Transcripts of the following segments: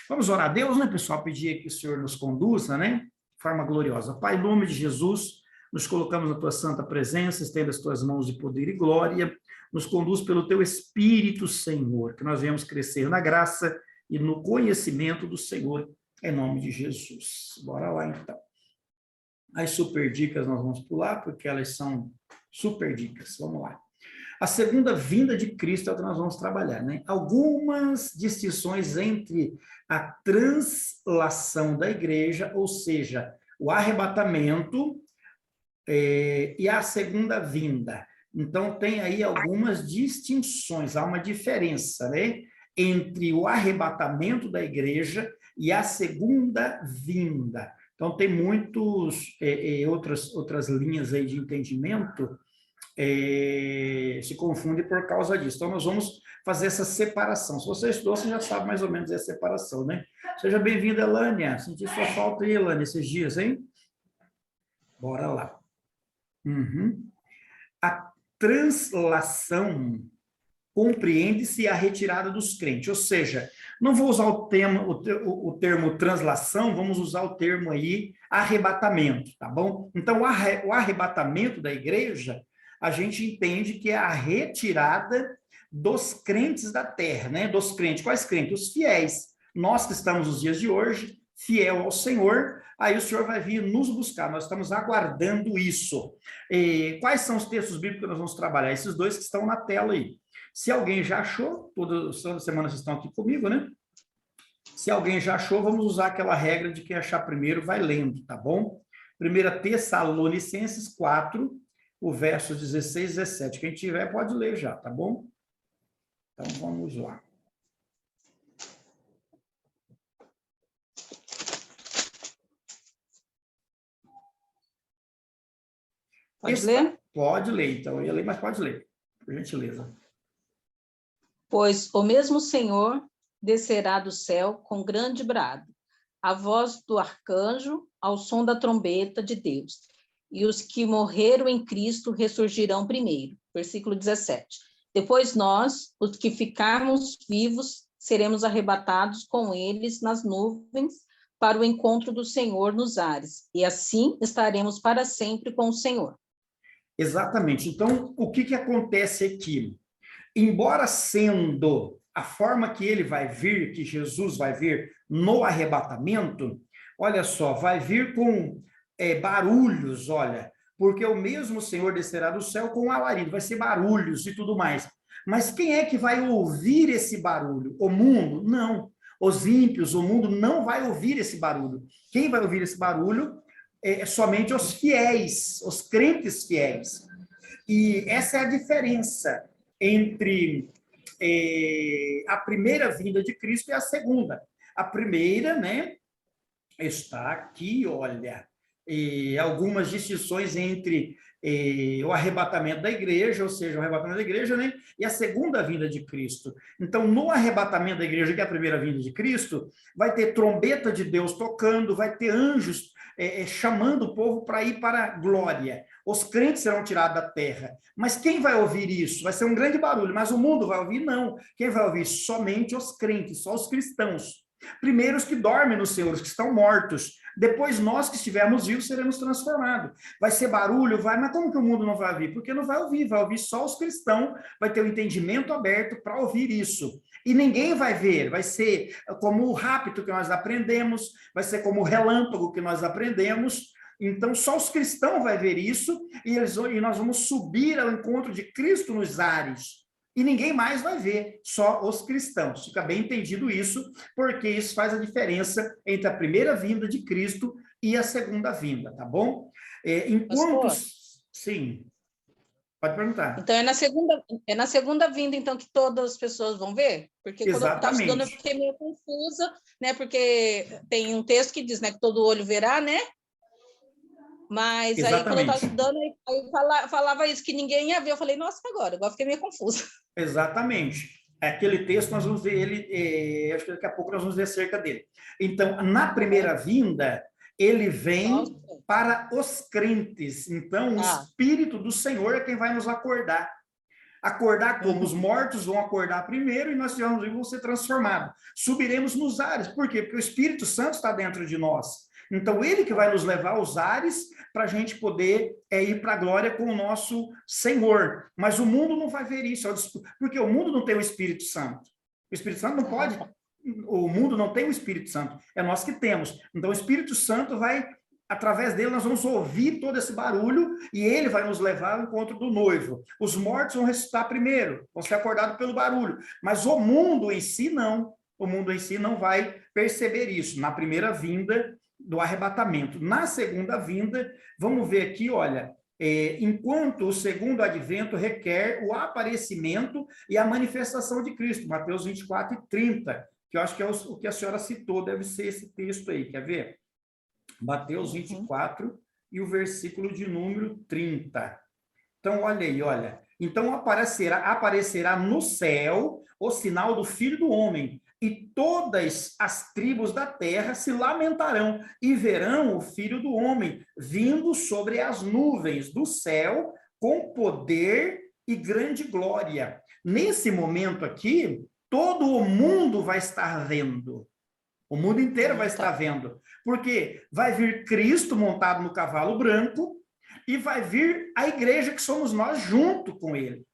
Vamos orar a Deus, né, pessoal? Pedir que o Senhor nos conduza, né? De forma gloriosa. Pai, em nome de Jesus, nos colocamos na tua santa presença, estenda as tuas mãos de poder e glória, nos conduz pelo teu Espírito, Senhor, que nós venhamos crescer na graça e no conhecimento do Senhor, em nome de Jesus. Bora lá, então. As super dicas nós vamos pular, porque elas são super dicas. Vamos lá. A segunda vinda de Cristo é o que nós vamos trabalhar, né? Algumas distinções entre a translação da igreja, ou seja, o arrebatamento, e a segunda vinda. Então, tem aí algumas distinções, há uma diferença, né? Entre o arrebatamento da igreja e a segunda vinda. Então, tem outras linhas aí de entendimento, se confunde por causa disso. Então, nós vamos fazer essa separação. Se você estudou, você já sabe mais ou menos essa separação, né? Seja bem-vinda, Elânia. Senti sua falta aí, Elânia, esses dias, hein? Bora lá. Uhum. A translação compreende-se a retirada dos crentes, ou seja, não vou usar o termo translação, vamos usar o termo aí arrebatamento, tá bom? Então, o arrebatamento da igreja, a gente entende que é a retirada dos crentes da terra, né? Dos crentes, quais crentes? Os fiéis. Nós que estamos nos dias de hoje, fiel ao Senhor, aí o Senhor vai vir nos buscar, nós estamos aguardando isso. Quais são os textos bíblicos que nós vamos trabalhar? Esses dois que estão na tela aí. Se alguém já achou, toda semana vocês estão aqui comigo, né? Se alguém já achou, vamos usar aquela regra de quem achar primeiro vai lendo, tá bom? 1 Tessalonicenses 4, o verso 16 e 17. Quem tiver pode ler já, tá bom? Então vamos lá. Pode ler? Pode ler, então. Eu ia ler, mas pode ler, por gentileza. Pois o mesmo Senhor descerá do céu com grande brado, a voz do arcanjo, ao som da trombeta de Deus, e os que morreram em Cristo ressurgirão primeiro. Versículo 17. Depois nós, os que ficarmos vivos, seremos arrebatados com eles nas nuvens para o encontro do Senhor nos ares, e assim estaremos para sempre com o Senhor. Exatamente. Então, o que acontece aqui? Embora sendo a forma que ele vai vir, que Jesus vai vir no arrebatamento, olha só, vai vir com barulhos, olha, porque o mesmo Senhor descerá do céu com alarido, vai ser barulhos e tudo mais. Mas quem é que vai ouvir esse barulho? O mundo? Não. Os ímpios, o mundo não vai ouvir esse barulho. Quem vai ouvir esse barulho somente os fiéis, os crentes fiéis. E essa é a diferença entre a primeira vinda de Cristo e a segunda. A primeira, né, está aqui, olha, algumas distinções entre o arrebatamento da igreja, ou seja, o arrebatamento da igreja, né, e a segunda vinda de Cristo. Então, no arrebatamento da igreja, que é a primeira vinda de Cristo, vai ter trombeta de Deus tocando, vai ter anjos chamando o povo para ir para a glória. Os crentes serão tirados da terra. Mas quem vai ouvir isso? Vai ser um grande barulho, mas o mundo vai ouvir? Não. Quem vai ouvir? Somente os crentes, só os cristãos. Primeiro os que dormem no Senhor, os que estão mortos. Depois nós que estivermos vivos seremos transformados. Vai ser barulho? Vai, mas como que o mundo não vai ouvir? Porque não vai ouvir só os cristãos, vai ter o entendimento aberto para ouvir isso. E ninguém vai ver, vai ser como o rapto que nós aprendemos, vai ser como o relâmpago que nós aprendemos. Então, só os cristãos vão ver isso, e nós vamos subir ao encontro de Cristo nos ares. E ninguém mais vai ver, só os cristãos. Fica bem entendido isso, porque isso faz a diferença entre a primeira vinda de Cristo e a segunda vinda, tá bom? Enquanto... Pastor, sim, pode perguntar. então é na segunda vinda, então, que todas as pessoas vão ver? Porque quando eu estava estudando, eu fiquei meio confusa, né? Porque tem um texto que diz, né, que todo olho verá, né? Mas Exatamente. Aí, quando eu estava estudando, aí falava isso, que ninguém ia ver. Eu falei, nossa, agora fiquei meio confusa. Exatamente. Aquele texto, nós vamos ver ele, acho que daqui a pouco nós vamos ver acerca dele. Então, na primeira vinda, ele vem para os crentes. Então, o Espírito do Senhor é quem vai nos acordar. Acordar como? Os mortos vão acordar primeiro e nós vamos ser transformados. Subiremos nos ares. Por quê? Porque o Espírito Santo está dentro de nós. Então, ele que vai nos levar aos ares para a gente poder ir para a glória com o nosso Senhor. Mas o mundo não vai ver isso, porque o mundo não tem o Espírito Santo. O Espírito Santo não pode, o mundo não tem o Espírito Santo, é nós que temos. Então, o Espírito Santo vai, através dele, nós vamos ouvir todo esse barulho e ele vai nos levar ao encontro do noivo. Os mortos vão ressuscitar primeiro, vão ser acordados pelo barulho, mas o mundo em si não. O mundo em si não vai perceber isso na primeira vinda do arrebatamento. Na segunda vinda, vamos ver aqui, olha, enquanto o segundo advento requer o aparecimento e a manifestação de Cristo, Mateus 24 e 30, que eu acho que é o que a senhora citou, deve ser esse texto aí, quer ver? Mateus 24 e o versículo de número 30. Então, olha aí, olha. Então, aparecerá no céu o sinal do Filho do Homem, e todas as tribos da terra se lamentarão e verão o Filho do Homem vindo sobre as nuvens do céu com poder e grande glória. Nesse momento aqui, todo o mundo vai estar vendo. O mundo inteiro vai estar vendo. Porque vai vir Cristo montado no cavalo branco e vai vir a igreja que somos nós junto com ele.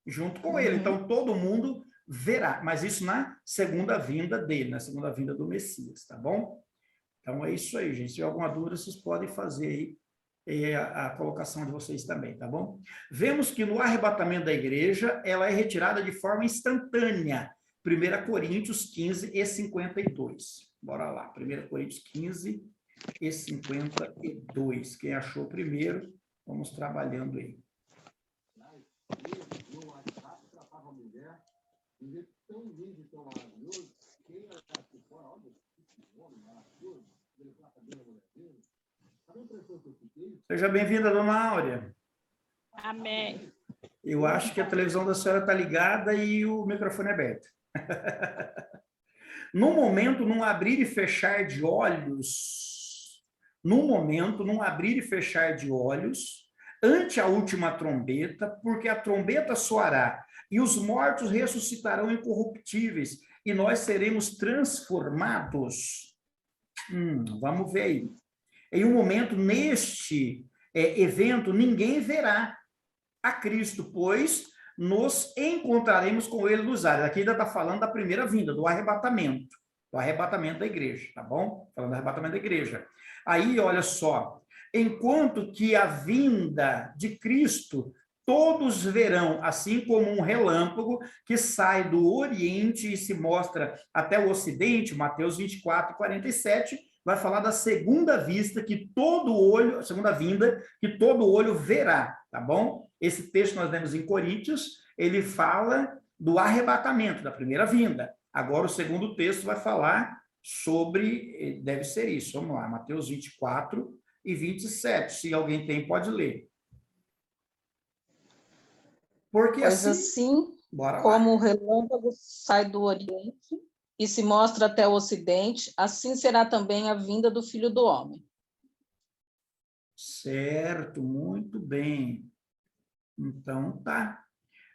Junto com ele. Então, todo mundo verá, mas isso na segunda vinda dele, na segunda vinda do Messias, tá bom? Então é isso aí, gente. Se tiver alguma dúvida, vocês podem fazer aí a colocação de vocês também, tá bom? Vemos que no arrebatamento da igreja, ela é retirada de forma instantânea. 1 Coríntios 15 e 52. Bora lá, 1 Coríntios 15 e 52. Quem achou primeiro, vamos trabalhando aí. Tão lindo e tão maravilhoso, quem era aqui fora, olha, que homem maravilhoso, ele trata bem a mulher dele. Sabe a impressão que eu fiquei? Seja bem-vinda, dona Áurea. Amém. Eu acho que a televisão da senhora está ligada e o microfone é aberto. No momento, num abrir e fechar de olhos, ante a última trombeta, porque a trombeta soará, e os mortos ressuscitarão incorruptíveis, e nós seremos transformados. Vamos ver aí. Em um momento, neste evento, ninguém verá a Cristo, pois nos encontraremos com ele nos ares. Aqui ainda está falando da primeira vinda, do arrebatamento da igreja, tá bom? Falando do arrebatamento da igreja. Aí, olha só, enquanto que a vinda de Cristo todos verão, assim como um relâmpago que sai do Oriente e se mostra até o Ocidente, Mateus 24, 47, vai falar da segunda vista que todo olho, segunda vinda, que todo olho verá, tá bom? Esse texto nós vemos em Coríntios, ele fala do arrebatamento, da primeira vinda. Agora o segundo texto vai falar sobre, deve ser isso, vamos lá, Mateus 24 e 27, se alguém tem, pode ler. Porque pois assim como o relâmpago sai do Oriente e se mostra até o Ocidente, assim será também a vinda do Filho do Homem. Certo, muito bem. Então, tá.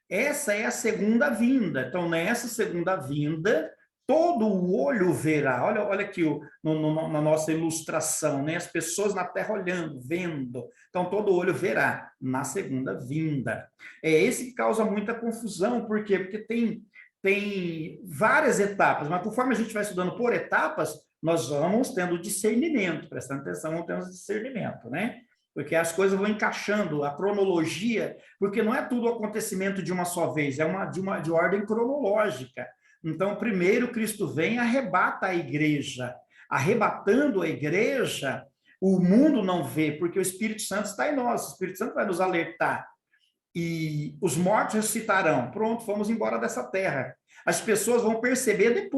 Essa é a segunda vinda. Então, nessa segunda vinda, todo o olho verá. Olha aqui na nossa ilustração, né? As pessoas na terra olhando, vendo. Então, todo olho verá na segunda vinda. É esse que causa muita confusão. Por quê? Porque tem várias etapas, mas conforme a gente vai estudando por etapas, nós vamos tendo discernimento, prestando atenção, vamos tendo discernimento, né? Porque as coisas vão encaixando, a cronologia, porque não é tudo acontecimento de uma só vez, é de ordem cronológica. Então, primeiro Cristo vem e arrebata a igreja. Arrebatando a igreja, o mundo não vê, porque o Espírito Santo está em nós, o Espírito Santo vai nos alertar. E os mortos ressuscitarão. Pronto, vamos embora dessa terra. As pessoas vão perceber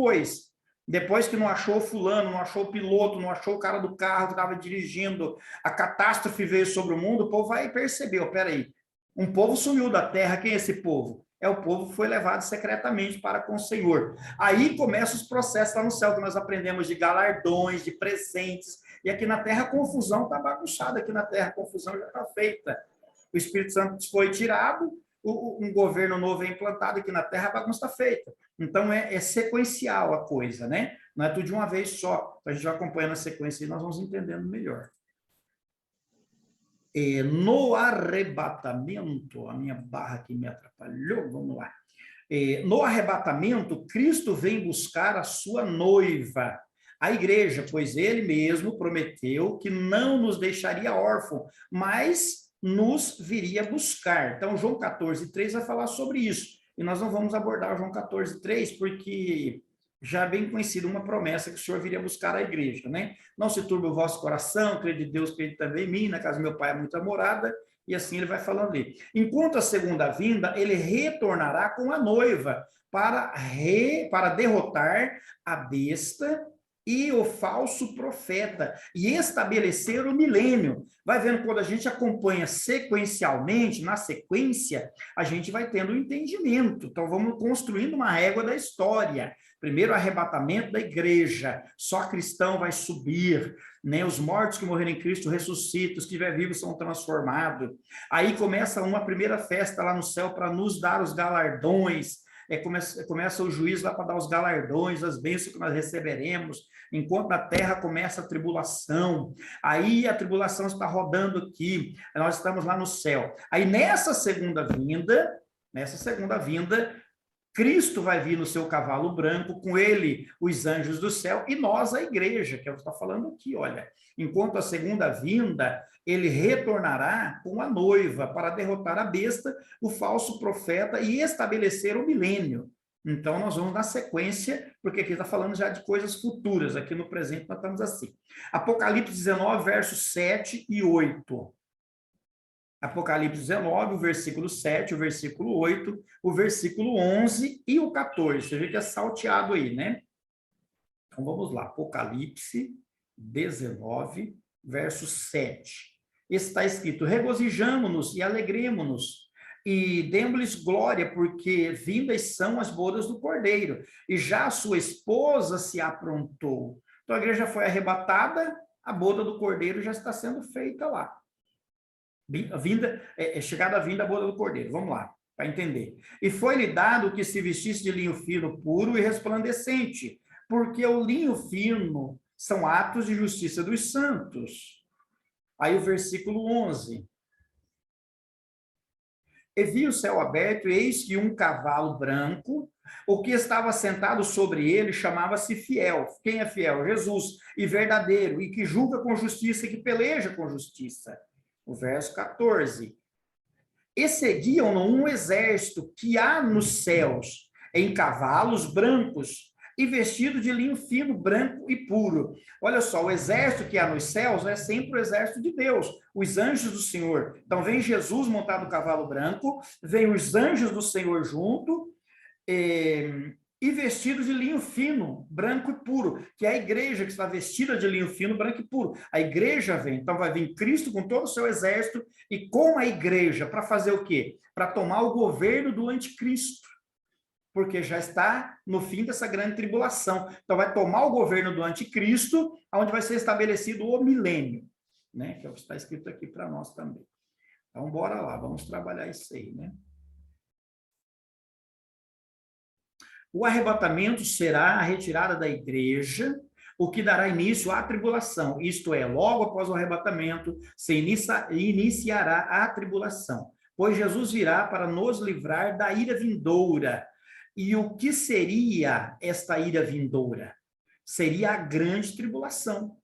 depois que não achou fulano, não achou o piloto, não achou o cara do carro que estava dirigindo, a catástrofe veio sobre o mundo, o povo vai perceber, peraí, um povo sumiu da terra, quem é esse povo? É o povo que foi levado secretamente para com o Senhor. Aí começam os processos lá no céu, que nós aprendemos de galardões, de presentes, e aqui na terra a confusão está bagunçada, aqui na terra a confusão já está feita. O Espírito Santo foi tirado, um governo novo é implantado aqui na Terra, a bagunça está feita. Então, é sequencial a coisa, né? Não é tudo de uma vez só. Então, a gente vai acompanhando a sequência e nós vamos entendendo melhor. No arrebatamento, a minha barra aqui me atrapalhou, vamos lá. No arrebatamento, Cristo vem buscar a sua noiva, a igreja, pois ele mesmo prometeu que não nos deixaria órfãos, mas nos viria buscar. Então, João 14:3 vai falar sobre isso. E nós não vamos abordar João 14:3, porque já é bem conhecida uma promessa que o Senhor viria buscar a igreja, né? Não se turbe o vosso coração, crede em Deus, crede também em mim, na casa do meu pai é muita morada, e assim ele vai falando ali. Enquanto a segunda vinda, ele retornará com a noiva para derrotar a besta e o falso profeta, e estabelecer o milênio. Vai vendo, quando a gente acompanha sequencialmente, na sequência, a gente vai tendo um entendimento. Então, vamos construindo uma régua da história. Primeiro, o arrebatamento da igreja, só cristão vai subir, né? Os mortos que morreram em Cristo ressuscitam, os que estiverem vivos são transformados. Aí começa uma primeira festa lá no céu para nos dar os galardões. Começa o juízo lá para dar os galardões, as bênçãos que nós receberemos, enquanto na terra começa a tribulação. Aí a tribulação está rodando aqui, nós estamos lá no céu. Aí nessa segunda vinda, Cristo vai vir no seu cavalo branco, com ele os anjos do céu, e nós a igreja, que é o que está falando aqui, olha. Enquanto a segunda vinda, ele retornará com a noiva para derrotar a besta, o falso profeta e estabelecer o milênio. Então, nós vamos na sequência, porque aqui está falando já de coisas futuras, aqui no presente nós estamos assim. Apocalipse 19, versos 7 e 8. Apocalipse 19, o versículo 7, o versículo 8, o versículo 11 e o 14. Você vê que é salteado aí, né? Então, vamos lá. Apocalipse 19, verso 7. Está escrito: regozijamo-nos e alegremo-nos, e demos-lhes glória, porque vindas são as bodas do Cordeiro, e já a sua esposa se aprontou. Então, a igreja foi arrebatada, a boda do Cordeiro já está sendo feita lá. Chegada a vinda a boda do Cordeiro. Vamos lá, para entender. E foi-lhe dado que se vestisse de linho fino, puro e resplandecente, porque o linho fino são atos de justiça dos santos. Aí o versículo 11. E vi o céu aberto, e eis que um cavalo branco, o que estava sentado sobre ele chamava-se Fiel. Quem é fiel? Jesus. E verdadeiro, e que julga com justiça, e que peleja com justiça. O verso 14. E seguiam-no um exército que há nos céus, em cavalos brancos, e vestido de linho fino, branco e puro. Olha só, o exército que há nos céus é sempre o exército de Deus, os anjos do Senhor. Então, vem Jesus montado no cavalo branco, vem os anjos do Senhor junto, e vestidos de linho fino, branco e puro, que é a igreja que está vestida de linho fino, branco e puro. A igreja vem, então vai vir Cristo com todo o seu exército e com a igreja, para fazer o quê? Para tomar o governo do anticristo, porque já está no fim dessa grande tribulação. Então vai tomar o governo do anticristo, onde vai ser estabelecido o milênio, né? Que é o que está escrito aqui para nós também. Então bora lá, vamos trabalhar isso aí, né? O arrebatamento será a retirada da igreja, o que dará início à tribulação. Isto é, logo após o arrebatamento, se iniciará a tribulação, pois Jesus virá para nos livrar da ira vindoura. E o que seria esta ira vindoura? Seria a grande tribulação.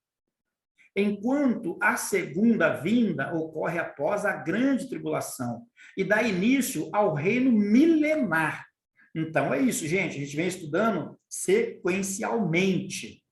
Enquanto a segunda vinda ocorre após a grande tribulação e dá início ao reino milenar. Então, é isso, gente. A gente vem estudando sequencialmente.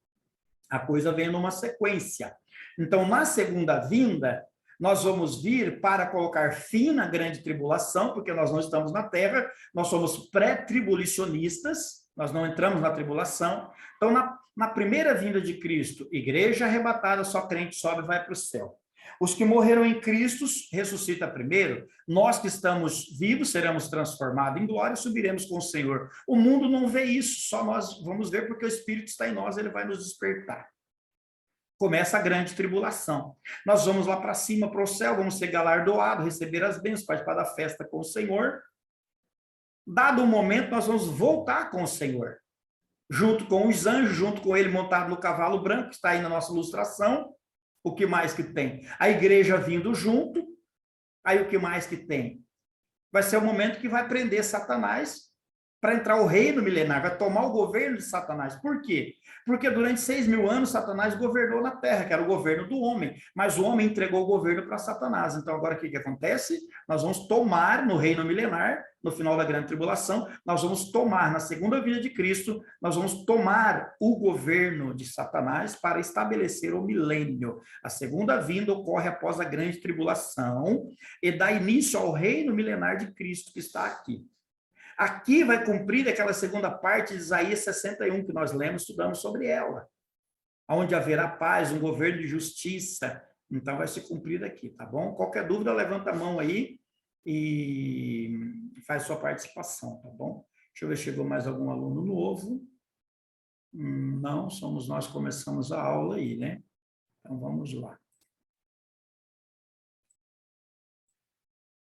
A coisa vem numa sequência. Então, na segunda vinda, nós vamos vir para colocar fim na grande tribulação, porque nós não estamos na Terra, nós somos pré-tribulacionistas, nós não entramos na tribulação. Então, na primeira vinda de Cristo, igreja arrebatada, só crente sobe e vai para o céu. Os que morreram em Cristo ressuscitam primeiro. Nós que estamos vivos seremos transformados em glória e subiremos com o Senhor. O mundo não vê isso, só nós vamos ver porque o Espírito está em nós, ele vai nos despertar. Começa a grande tribulação. Nós vamos lá para cima, para o céu, vamos ser galardoados, receber as bênçãos, participar da festa com o Senhor. Dado o momento, nós vamos voltar com o Senhor, junto com os anjos, junto com ele montado no cavalo branco, que está aí na nossa ilustração. O que mais que tem? A igreja vindo junto. Aí o que mais que tem? Vai ser o momento que vai prender Satanás para entrar o reino milenar, vai tomar o governo de Satanás. Por quê? Porque durante 6.000 anos Satanás governou na terra, que era o governo do homem, mas o homem entregou o governo para Satanás. Então agora o que acontece? Nós vamos tomar no reino milenar, no final da grande tribulação, nós vamos tomar, na segunda vinda de Cristo, nós vamos tomar o governo de Satanás para estabelecer o milênio. A segunda vinda ocorre após a grande tribulação e dá início ao reino milenar de Cristo que está aqui. Aqui vai cumprir aquela segunda parte de Isaías 61, que nós lemos, estudamos sobre ela. Onde haverá paz, um governo de justiça. Então, vai se cumprir aqui, tá bom? Qualquer dúvida, levanta a mão aí e faz sua participação, tá bom? Deixa eu ver se chegou mais algum aluno novo. Não, somos nós que começamos a aula aí, né? Então, vamos lá.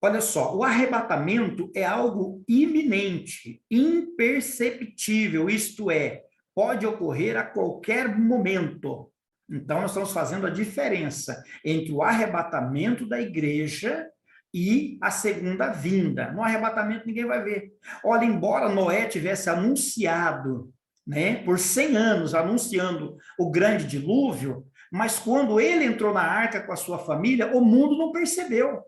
Olha só, o arrebatamento é algo iminente, imperceptível, isto é, pode ocorrer a qualquer momento. Então, nós estamos fazendo a diferença entre o arrebatamento da igreja e a segunda vinda. No arrebatamento, ninguém vai ver. Olha, embora Noé tivesse anunciado, né, por 100 anos, anunciando o grande dilúvio, mas quando ele entrou na arca com a sua família, o mundo não percebeu.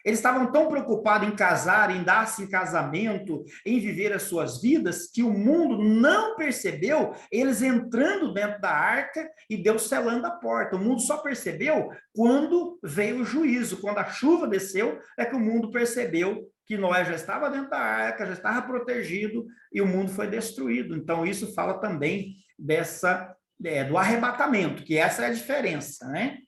Eles estavam tão preocupados em casar, em dar-se em casamento, em viver as suas vidas, que o mundo não percebeu eles entrando dentro da arca e Deus selando a porta. O mundo só percebeu quando veio o juízo, quando a chuva desceu, é que o mundo percebeu que Noé já estava dentro da arca, já estava protegido e o mundo foi destruído. Então, isso fala também do arrebatamento, que essa é a diferença, né?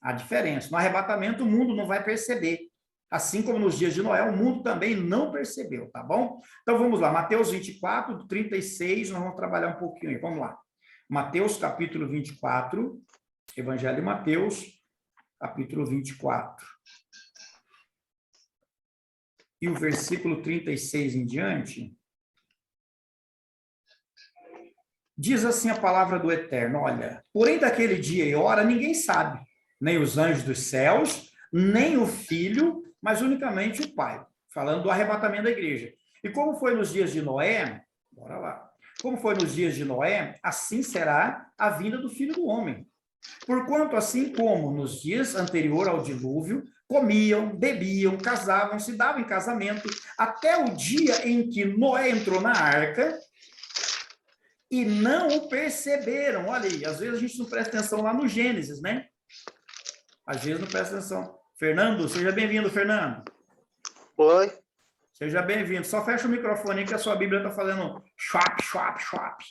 A diferença. No arrebatamento, o mundo não vai perceber. Assim como nos dias de Noé, o mundo também não percebeu, tá bom? Então, vamos lá. Mateus 24, do 36, nós vamos trabalhar um pouquinho aí. Vamos lá. Mateus, capítulo 24, Evangelho de Mateus, capítulo 24. E o versículo 36 em diante, diz assim a palavra do Eterno, olha, porém daquele dia e hora ninguém sabe, nem os anjos dos céus, nem o Filho, mas unicamente o Pai, falando do arrebatamento da igreja. E como foi nos dias de Noé, bora lá, como foi nos dias de Noé, assim será a vinda do Filho do Homem. Porquanto, assim como nos dias anterior ao dilúvio, comiam, bebiam, casavam, se davam em casamento, até o dia em que Noé entrou na arca, e não o perceberam. Olha aí, às vezes a gente não presta atenção lá no Gênesis, né? Às vezes não presta atenção. Fernando, seja bem-vindo, Fernando. Oi. Seja bem-vindo. Só fecha o microfone aí que a sua Bíblia está fazendo schwap, schwap, schwap.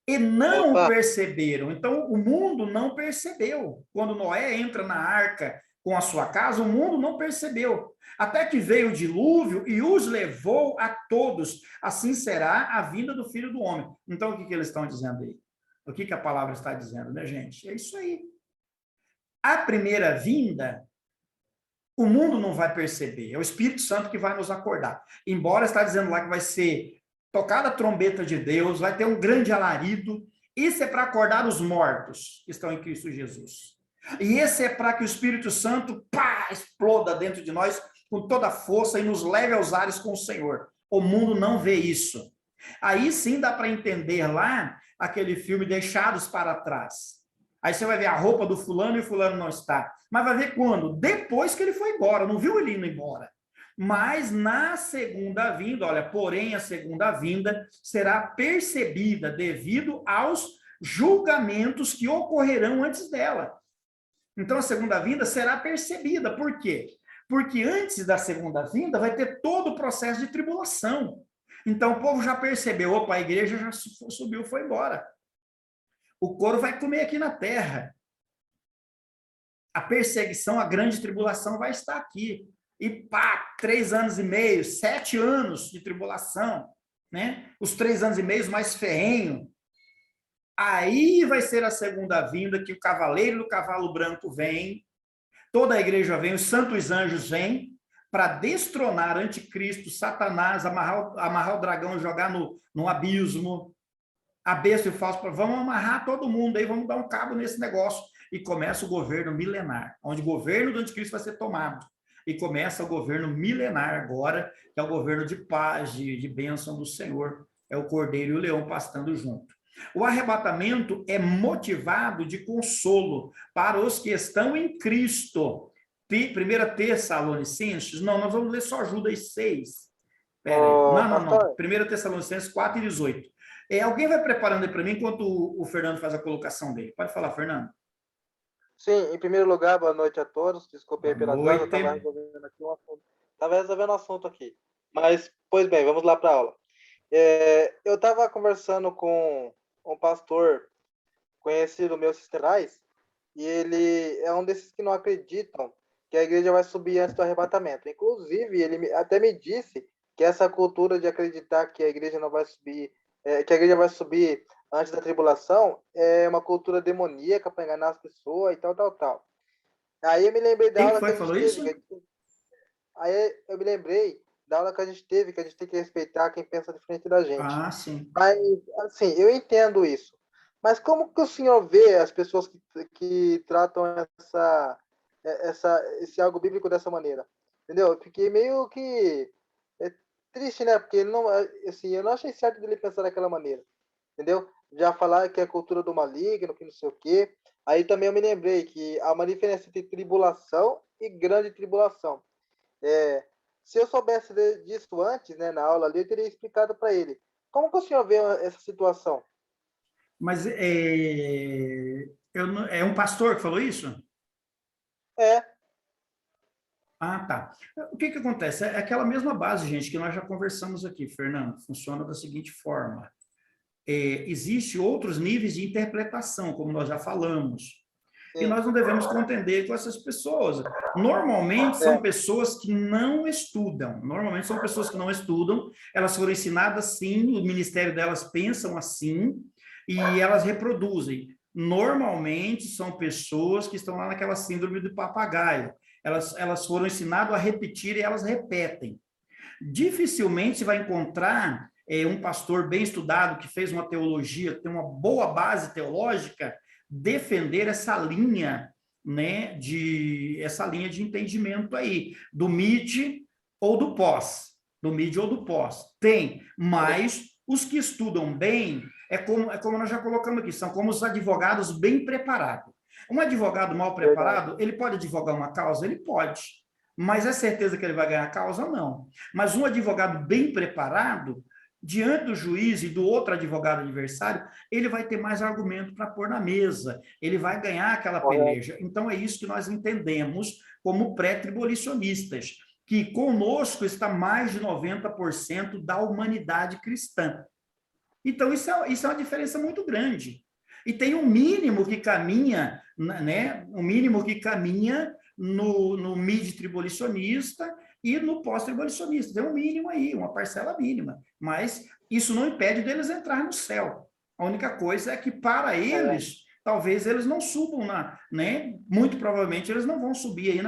E não o perceberam. Então, o mundo não percebeu. Quando Noé entra na arca com a sua casa, o mundo não percebeu. Até que veio o dilúvio e os levou a todos. Assim será a vinda do Filho do Homem. Então, o que eles estão dizendo aí? O que a palavra está dizendo, né, gente? É isso aí. A primeira vinda, o mundo não vai perceber. É o Espírito Santo que vai nos acordar. Embora está dizendo lá que vai ser tocada a trombeta de Deus, vai ter um grande alarido. Isso é para acordar os mortos que estão em Cristo Jesus. E esse é para que o Espírito Santo exploda dentro de nós com toda a força e nos leve aos ares com o Senhor. O mundo não vê isso. Aí sim dá para entender lá aquele filme Deixados para Trás. Aí você vai ver a roupa do fulano e o fulano não está. Mas vai ver quando? Depois que ele foi embora. Não viu ele indo embora. Mas na segunda vinda, olha, porém a segunda vinda será percebida devido aos julgamentos que ocorrerão antes dela. Então a segunda vinda será percebida. Por quê? Porque antes da segunda vinda vai ter todo o processo de tribulação. Então o povo já percebeu, opa, a igreja já subiu, foi embora. O couro vai comer aqui na terra. A perseguição, a grande tribulação vai estar aqui. E 3 anos e meio, 7 anos de tribulação, né? Os 3 anos e meio mais ferrenho. Aí vai ser a segunda vinda, que o cavaleiro do cavalo branco vem, toda a igreja vem, os santos anjos vêm, para destronar anticristo, Satanás, amarrar o dragão e jogar no abismo, a besta e o falso, vamos amarrar todo mundo aí, vamos dar um cabo nesse negócio. E começa o governo milenar, onde o governo do anticristo vai ser tomado. E começa o governo milenar agora, que é o governo de paz, de bênção do Senhor. É o cordeiro e o leão pastando junto. O arrebatamento é motivado de consolo para os que estão em Cristo. 1 Tessalonicenses, não, nós vamos ler só Judas 6. Pera aí. Não. 1 Tessalonicenses 4 e 18. Alguém vai preparando aí para mim enquanto o Fernando faz a colocação dele. Pode falar, Fernando. Sim, em primeiro lugar, boa noite a todos. Desculpe aí pela atraso, eu estava resolvendo aqui um assunto. Estava resolvendo um assunto aqui. Mas, pois bem, vamos lá para a aula. Eu estava conversando com um pastor conhecido meu, Sisterais, e ele é um desses que não acreditam que a igreja vai subir antes do arrebatamento. Inclusive, ele até me disse que essa cultura de acreditar que a igreja não vai subir, que a igreja vai subir antes da tribulação, é uma cultura demoníaca para enganar as pessoas e tal. Aí eu me lembrei da aula que a gente teve. Aí eu me lembrei da aula que a gente teve, que a gente tem que respeitar quem pensa diferente da gente. Ah, sim. Mas, assim, eu entendo isso. Mas como que o senhor vê as pessoas que tratam esse algo bíblico dessa maneira? Entendeu? Eu fiquei meio que triste, né? Porque ele não, assim, eu não achei certo dele pensar daquela maneira. Entendeu? Já falar que é a cultura do maligno, que não sei o quê. Aí também eu me lembrei que há uma diferença entre tribulação e grande tribulação. Se eu soubesse disso antes, né, na aula ali, eu teria explicado para ele. Como que o senhor vê essa situação? Mas é um pastor que falou isso? É. Ah, tá. O que acontece? É aquela mesma base, gente, que nós já conversamos aqui, Fernando. Funciona da seguinte forma. Existe outros níveis de interpretação, como nós já falamos. E nós não devemos contender com essas pessoas. Normalmente são pessoas que não estudam. Elas foram ensinadas assim, o ministério delas pensam assim, e elas reproduzem. Normalmente são pessoas que estão lá naquela síndrome do papagaio. Elas foram ensinadas a repetir e elas repetem. Dificilmente você vai encontrar um pastor bem estudado, que fez uma teologia, que tem uma boa base teológica, defender essa linha, né, essa linha de entendimento aí, do mid ou do pós. Tem, mas os que estudam bem, é como nós já colocamos aqui, são como os advogados bem preparados. Um advogado mal preparado, ele pode advogar uma causa? Ele pode. Mas é certeza que ele vai ganhar a causa? Não. Mas um advogado bem preparado, diante do juiz e do outro advogado adversário, ele vai ter mais argumento para pôr na mesa, ele vai ganhar aquela peleja. Então, é isso que nós entendemos como pré-tribulacionistas, que conosco está mais de 90% da humanidade cristã. Então, isso é uma diferença muito grande. E tem um mínimo que caminha, né? Um mínimo que caminha no mid-tribulacionista e no pós-tribulacionista. Tem um mínimo aí, uma parcela mínima. Mas isso não impede deles entrar no céu. A única coisa é que, para eles, talvez eles não subam, né? Muito provavelmente eles não vão subir aí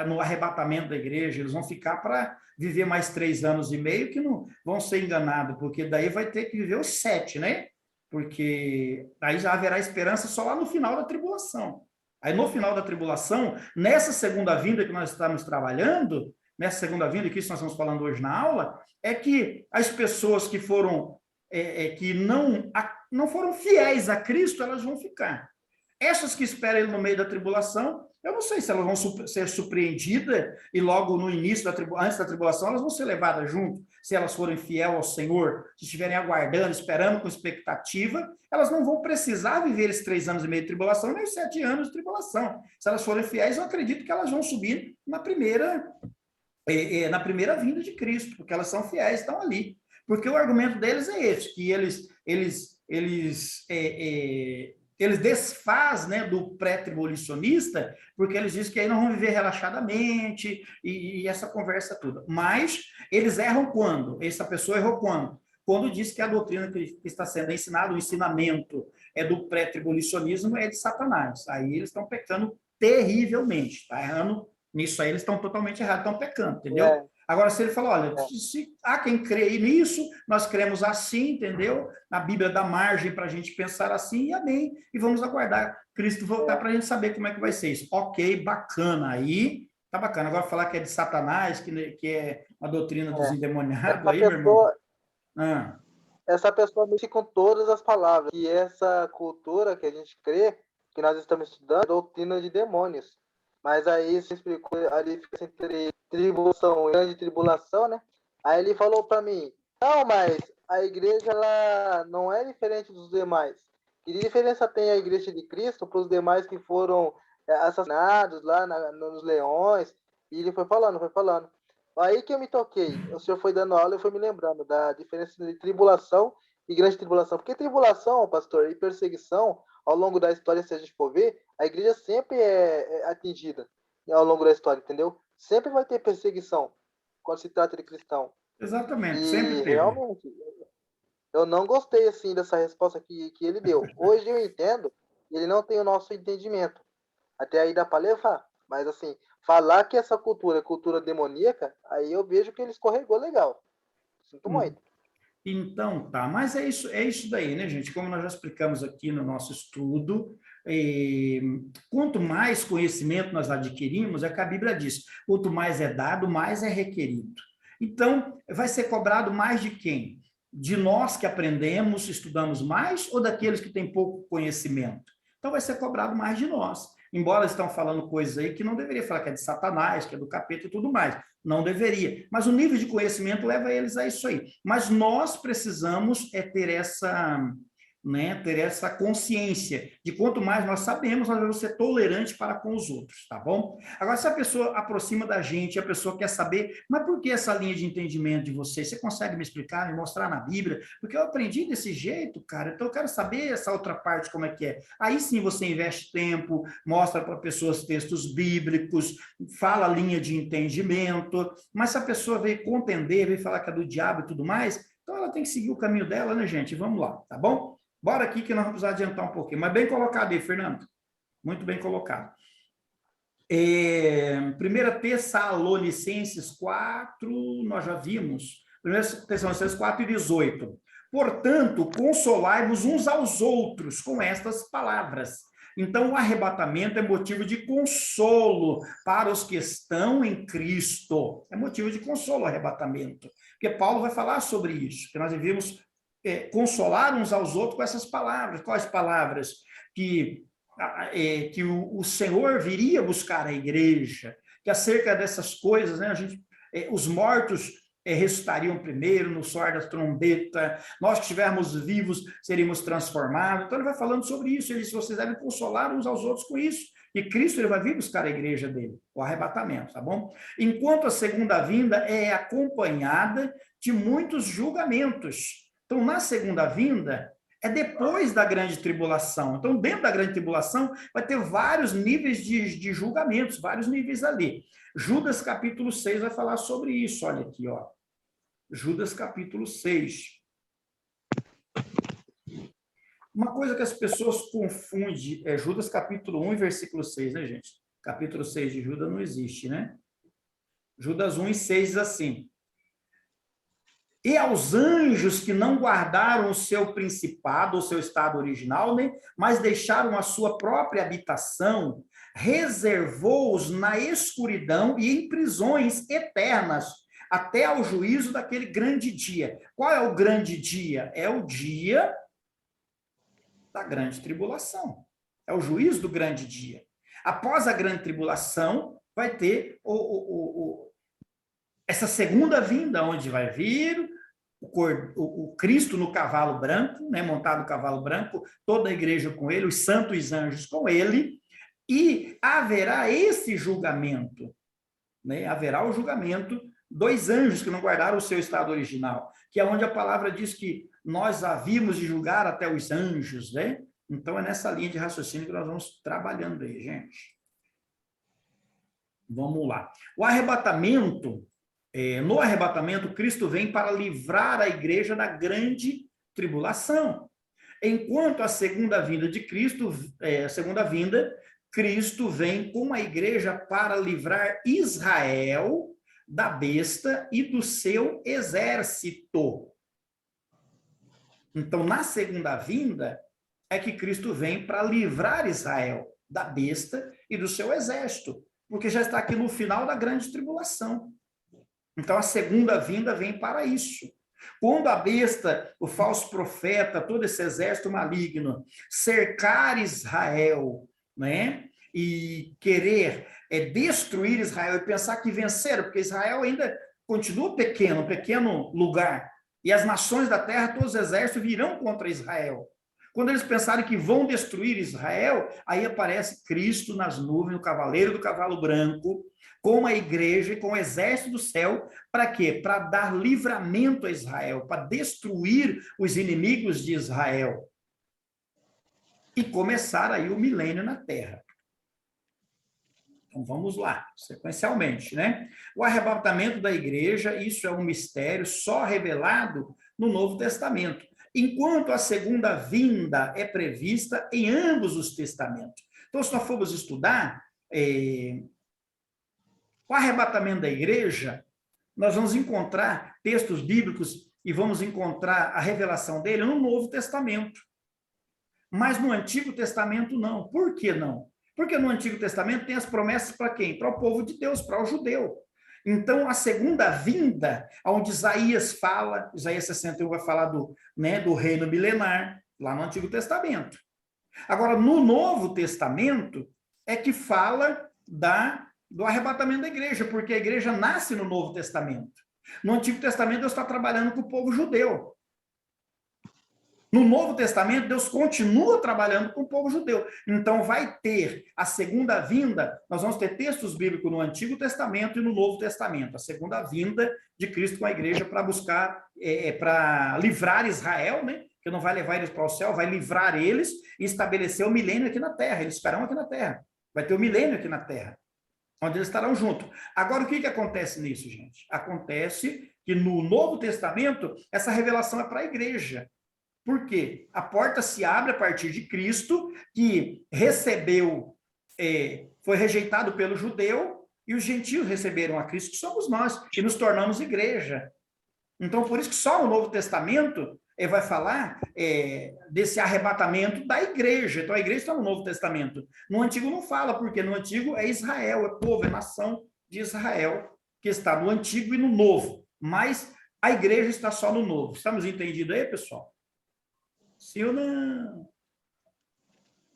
no arrebatamento da igreja. Eles vão ficar para viver mais 3 anos e meio, que não vão ser enganados, porque daí vai ter que viver os 7, né? Porque aí já haverá esperança só lá no final da tribulação. Aí, no final da tribulação, nessa segunda vinda que nós estamos trabalhando, nessa segunda vinda, que isso nós estamos falando hoje na aula, é que as pessoas que foram, que não foram fiéis a Cristo, elas vão ficar. Essas que esperam ele no meio da tribulação, eu não sei se elas vão ser surpreendidas e logo no início, antes da tribulação, elas vão ser levadas junto. Se elas forem fiel ao Senhor, se estiverem aguardando, esperando com expectativa, elas não vão precisar viver esses 3 anos e meio de tribulação, nem 7 anos de tribulação. Se elas forem fiéis, eu acredito que elas vão subir na primeira vinda de Cristo, porque elas são fiéis, estão ali. Porque o argumento deles é esse, que eles desfazem, né, do pré-tribulacionista, porque eles dizem que aí não vão viver relaxadamente e essa conversa toda. Mas eles erram quando? Essa pessoa errou quando? Quando diz que a doutrina que está sendo ensinada, o ensinamento do pré-tribulacionismo é de Satanás. Aí eles estão pecando terrivelmente, está errando Nisso aí eles estão totalmente errados, estão pecando, entendeu? É. Agora, se ele falou, olha, se há quem crê nisso, nós cremos assim, entendeu? A Bíblia dá margem para a gente pensar assim, e amém. E vamos aguardar Cristo voltar para a gente saber como é que vai ser isso. Ok, bacana. Aí, tá bacana. Agora falar que é de Satanás, que é uma doutrina dos endemoniados, aí, meu irmão. Essa pessoa mexe com todas as palavras. E essa cultura que a gente crê, que nós estamos estudando, é doutrina de demônios. Mas aí se explicou, ali fica entre tribulação e grande tribulação, né? Aí ele falou para mim, não, mas a igreja ela não é diferente dos demais. Que diferença tem a igreja de Cristo para os demais que foram assassinados lá nos leões? E ele foi falando. Aí que eu me toquei, o senhor foi dando aula e foi me lembrando da diferença de tribulação e grande tribulação. Porque tribulação, pastor, e perseguição, ao longo da história, se a gente for ver, a igreja sempre é atingida ao longo da história, entendeu? Sempre vai ter perseguição quando se trata de cristão. Exatamente, e sempre teve. Realmente, eu não gostei assim dessa resposta que ele deu. Hoje eu entendo, ele não tem o nosso entendimento. Até aí dá para levar. Mas assim, falar que essa cultura é cultura demoníaca, aí eu vejo que ele escorregou legal. Sinto muito. Então, tá, mas é isso daí, né, gente? Como nós já explicamos aqui no nosso estudo, quanto mais conhecimento nós adquirimos, é que a Bíblia diz, quanto mais é dado, mais é requerido. Então, vai ser cobrado mais de quem? De nós que aprendemos, estudamos mais, ou daqueles que têm pouco conhecimento? Então, vai ser cobrado mais de nós. Embora estão falando coisas aí que não deveria falar, que é de Satanás, que é do capeta e tudo mais. Não deveria. Mas o nível de conhecimento leva eles a isso aí. Mas nós precisamos ter essa consciência de quanto mais nós sabemos, nós vamos ser tolerantes para com os outros, tá bom? Agora, se a pessoa aproxima da gente, a pessoa quer saber, mas por que essa linha de entendimento de você? Você consegue me explicar, me mostrar na Bíblia? Porque eu aprendi desse jeito, cara, então eu quero saber essa outra parte como é que é. Aí sim você investe tempo, mostra para pessoas textos bíblicos, fala a linha de entendimento, mas se a pessoa veio contender, veio falar que é do diabo e tudo mais, então ela tem que seguir o caminho dela, né, gente? Vamos lá, tá bom? Bora aqui que nós vamos adiantar um pouquinho. Mas bem colocado aí, Fernando. Muito bem colocado. 1 Tessalonicenses 4, nós já vimos. 1 Tessalonicenses 4 e 18. Portanto, consolai-vos uns aos outros com estas palavras. Então, o arrebatamento é motivo de consolo para os que estão em Cristo. É motivo de consolo o arrebatamento. Porque Paulo vai falar sobre isso, que nós devemos consolar uns aos outros com essas palavras. Quais palavras? Que o Senhor viria buscar a igreja, que acerca dessas coisas, né, os mortos ressuscitariam primeiro no soar da trombeta, nós que estivermos vivos seríamos transformados. Então ele vai falando sobre isso, ele diz, vocês devem consolar uns aos outros com isso, e Cristo ele vai vir buscar a igreja dele, o arrebatamento, tá bom? Enquanto a segunda vinda é acompanhada de muitos julgamentos. Então, na segunda vinda, é depois da grande tribulação. Então, dentro da grande tribulação, vai ter vários níveis de julgamentos, vários níveis ali. Judas, capítulo 6, vai falar sobre isso. Olha aqui, ó. Judas, capítulo 6. Uma coisa que as pessoas confundem é Judas, capítulo 1 e versículo 6, né, gente? Capítulo 6 de Judas não existe, né? Judas 1 e 6 diz assim: e aos anjos que não guardaram o seu principado, o seu estado original, né, mas deixaram a sua própria habitação, reservou-os na escuridão e em prisões eternas, até ao juízo daquele grande dia. Qual é o grande dia? É o dia da grande tribulação. É o juízo do grande dia. Após a grande tribulação, vai ter essa segunda vinda, onde vai vir o Cristo no cavalo branco, né, montado no cavalo branco, toda a igreja com ele, os santos anjos com ele, e haverá esse julgamento, né, haverá o julgamento dos anjos que não guardaram o seu estado original, que é onde a palavra diz que nós havíamos de julgar até os anjos, né? Então é nessa linha de raciocínio que nós vamos trabalhando aí, gente. Vamos lá. O arrebatamento, no arrebatamento, Cristo vem para livrar a igreja da grande tribulação. Enquanto a segunda vinda de Cristo, a segunda vinda Cristo vem com a igreja para livrar Israel da besta e do seu exército. Então, na segunda vinda, é que Cristo vem para livrar Israel da besta e do seu exército, porque já está aqui no final da grande tribulação. Então, a segunda vinda vem para isso. Quando a besta, o falso profeta, todo esse exército maligno, cercar Israel, né, e querer destruir Israel e pensar que venceram, porque Israel ainda continua pequeno, um pequeno lugar, e as nações da terra, todos os exércitos virão contra Israel. Quando eles pensarem que vão destruir Israel, aí aparece Cristo nas nuvens, o cavaleiro do cavalo branco, com a igreja e com o exército do céu, para quê? Para dar livramento a Israel, para destruir os inimigos de Israel. E começar aí o milênio na terra. Então vamos lá, sequencialmente, né? O arrebatamento da igreja, isso é um mistério só revelado no Novo Testamento, enquanto a segunda vinda é prevista em ambos os testamentos. Então, se nós formos estudar o arrebatamento da igreja, nós vamos encontrar textos bíblicos e vamos encontrar a revelação dele no Novo Testamento. Mas no Antigo Testamento não. Por que não? Porque no Antigo Testamento tem as promessas para quem? Para o povo de Deus, para o judeu. Então, a segunda vinda, onde Isaías fala, Isaías 61 vai falar do reino milenar, lá no Antigo Testamento. Agora, no Novo Testamento, é que fala do arrebatamento da igreja, porque a igreja nasce no Novo Testamento. No Antigo Testamento, Deus está trabalhando com o povo judeu. No Novo Testamento, Deus continua trabalhando com o povo judeu. Então, vai ter a segunda vinda, nós vamos ter textos bíblicos no Antigo Testamento e no Novo Testamento. A segunda vinda de Cristo com a igreja para buscar, para livrar Israel, né? Que não vai levar eles para o céu, vai livrar eles e estabelecer o milênio aqui na terra. Eles estarão aqui na terra. Vai ter o milênio aqui na terra, onde eles estarão juntos. Agora, o que acontece nisso, gente? Acontece que no Novo Testamento, essa revelação é para a igreja. Por quê? A porta se abre a partir de Cristo, que recebeu, foi rejeitado pelo judeu, e os gentios receberam a Cristo, que somos nós, e nos tornamos igreja. Então, por isso que só o Novo Testamento vai falar desse arrebatamento da igreja. Então, a igreja está no Novo Testamento. No Antigo não fala, porque no Antigo é Israel, é povo, é nação de Israel, que está no Antigo e no Novo. Mas a igreja está só no Novo. Estamos entendidos aí, pessoal? Sim ou não?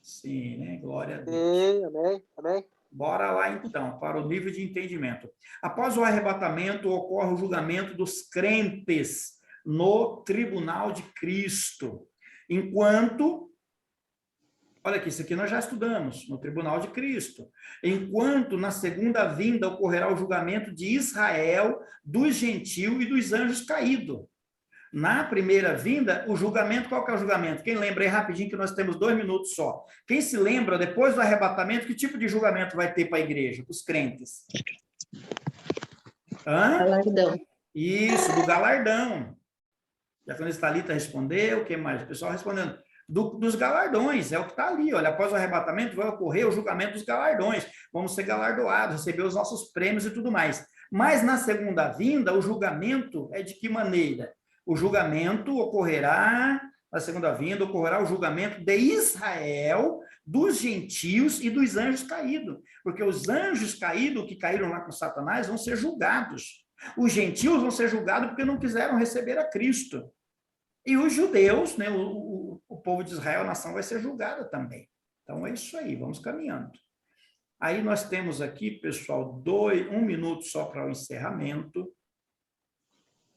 Sim, né? Glória a Deus. Sim, amém, amém. Bora lá, então, para o nível de entendimento. Após o arrebatamento, ocorre o julgamento dos crentes no tribunal de Cristo. Enquanto, olha aqui, isso aqui nós já estudamos, no tribunal de Cristo. Enquanto na segunda vinda ocorrerá o julgamento de Israel, dos gentios e dos anjos caídos. Na primeira vinda, o julgamento, qual que é o julgamento? Quem lembra aí rapidinho que nós temos 2 minutos só. Quem se lembra, depois do arrebatamento, que tipo de julgamento vai ter para a igreja, para os crentes? Galardão. Isso, do galardão. Já quando a Thalita respondeu, o que mais? O pessoal respondendo. Dos galardões, é o que está ali. Olha, após o arrebatamento vai ocorrer o julgamento dos galardões. Vamos ser galardoados, receber os nossos prêmios e tudo mais. Mas na segunda vinda, o julgamento é de que maneira? O julgamento ocorrerá, na segunda vinda, ocorrerá o julgamento de Israel, dos gentios e dos anjos caídos. Porque os anjos caídos, que caíram lá com Satanás, vão ser julgados. Os gentios vão ser julgados porque não quiseram receber a Cristo. E os judeus, né, o povo de Israel, a nação, vai ser julgada também. Então, é isso aí, vamos caminhando. Aí nós temos aqui, pessoal, 1 minuto só para o encerramento.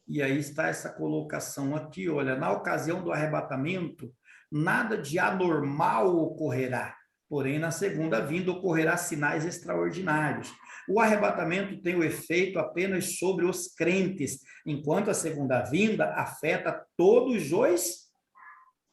E aí está essa colocação aqui, olha, na ocasião do arrebatamento, nada de anormal ocorrerá, porém na segunda vinda ocorrerá sinais extraordinários. O arrebatamento tem o efeito apenas sobre os crentes, enquanto a segunda vinda afeta todos os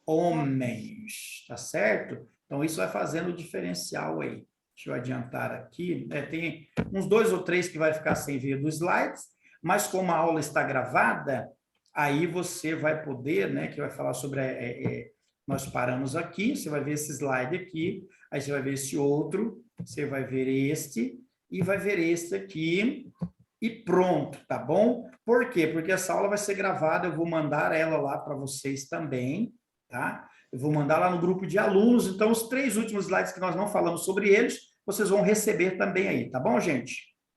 homens, tá certo? Então isso vai fazendo o diferencial aí. Deixa eu adiantar aqui, tem uns 2 ou 3 que vai ficar sem ver dos slides, mas como a aula está gravada, aí você vai poder, né, que vai falar sobre, nós paramos aqui, você vai ver esse slide aqui, aí você vai ver esse outro, você vai ver este, e vai ver este aqui, e pronto, tá bom? Por quê? Porque essa aula vai ser gravada, eu vou mandar ela lá para vocês também, tá? Eu vou mandar lá no grupo de alunos, então os 3 últimos slides que nós não falamos sobre eles, vocês vão receber também aí, tá bom, gente?